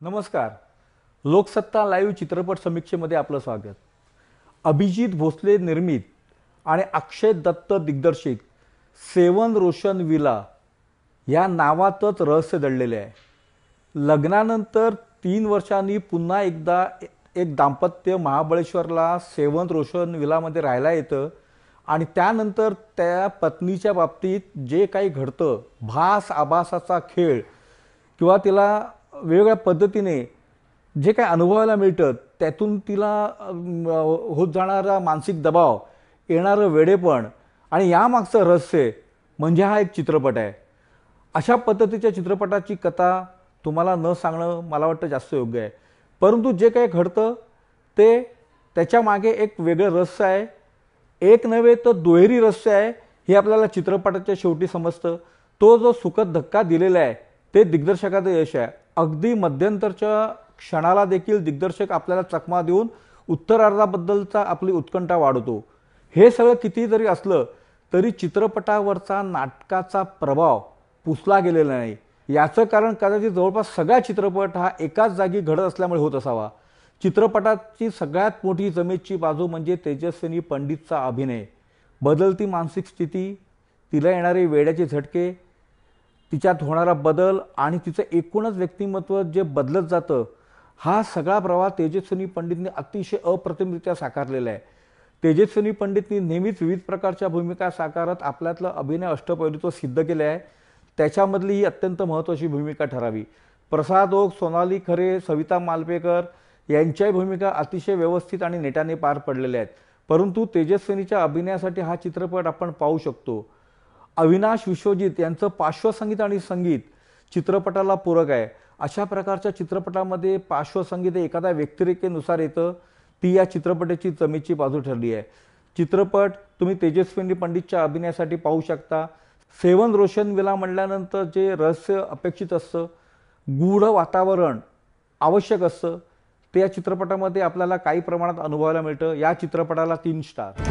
नमस्कार. लोकसत्ता लाईव्ह चित्रपट समीक्षेमध्ये आपलं स्वागत. अभिजित भोसले निर्मित आणि अक्षय दत्त दिग्दर्शित सेवन रोशन विला या नावातच रहस्य दडलेले आहे. लग्नानंतर 3 वर्षांनी पुन्हा एकदा एक दाम्पत्य महाबळेश्वरला सेवन रोशन विलामध्ये राहायला येतं आणि त्यानंतर त्या पत्नीच्या बाबतीत जे काही घडतं, भास आभासाचा खेळ किंवा तिला वेगवेगळ्या पद्धतीने जे काही अनुभवायला मिळतं त्यातून तिला होत जाणारा मानसिक दबाव, येणारं वेडेपण आणि यामागचं रहस्य म्हणजे हा एक चित्रपट आहे. अशा पद्धतीच्या चित्रपटाची कथा तुम्हाला न सांगणं मला वाटतं जास्त योग्य आहे. परंतु जे काही घडतं ते त्याच्या मागे एक वेगळं रहस्य आहे. एक नव्हे तर दुहेरी रहस्य आहे हे आपल्याला चित्रपटाच्या शेवटी समजतं. तो जो सुखद धक्का दिलेला आहे ते दिग्दर्शकाचं यश आहे. अगदी मध्यंतरच्या क्षणाला देखील दिग्दर्शक आपल्याला चकमा देऊन उत्तरार्धाबद्दलचा आपली उत्कंठा वाढवतो. हे सगळं किती जरी असलं तरी चित्रपटावरचा नाटकाचा प्रभाव पुसला गेलेला नाही. याचं कारण कदाचित जवळपास सगळा चित्रपट हा एकाच जागी घडत असल्यामुळे होत असावा. चित्रपटाची सगळ्यात मोठी जमेची बाजू म्हणजे तेजस्विनी पंडितचा अभिनय. बदलती मानसिक स्थिती, तिला येणारे वेड्याचे झटके, तिच्यात होणारा बदल आणि तिचं एकूणच व्यक्तिमत्व जे बदलत जातं, हा सगळा प्रवाह तेजस्विनी पंडितने अतिशय अप्रतिमरित्या साकारलेला आहे. तेजस्विनी पंडितने नेहमीच विविध प्रकारच्या भूमिका साकारत आपल्यातलं अभिनय अष्टपैलुत्व सिद्ध केले आहे. त्याच्यामधली ही अत्यंत महत्त्वाची भूमिका ठरावी. प्रसाद ओक, सोनाली खरे, सविता मालपेकर यांच्याही भूमिका अतिशय व्यवस्थित आणि नेटाने पार पडलेल्या आहेत. परंतु तेजस्विनीच्या अभिनयासाठी हा चित्रपट आपण पाहू शकतो. अविनाश विश्वजित यांचं पार्श्वसंगीत आणि संगीत चित्रपटाला पूरक आहे. अशा प्रकारच्या चित्रपटामध्ये पार्श्वसंगीत एखाद्या व्यक्तिरेखेनुसार येतं, ती या चित्रपटाची जमेची बाजू ठरली आहे. चित्रपट तुम्ही तेजस्विनी पंडितच्या अभिनयासाठी पाहू शकता. सेवन रोशन विला म्हटल्यानंतर जे रहस्य अपेक्षित असतं, गूढ वातावरण आवश्यक असतं, ते या चित्रपटामध्ये आपल्याला काही प्रमाणात अनुभवायला मिळतं. या चित्रपटाला 3 स्टार.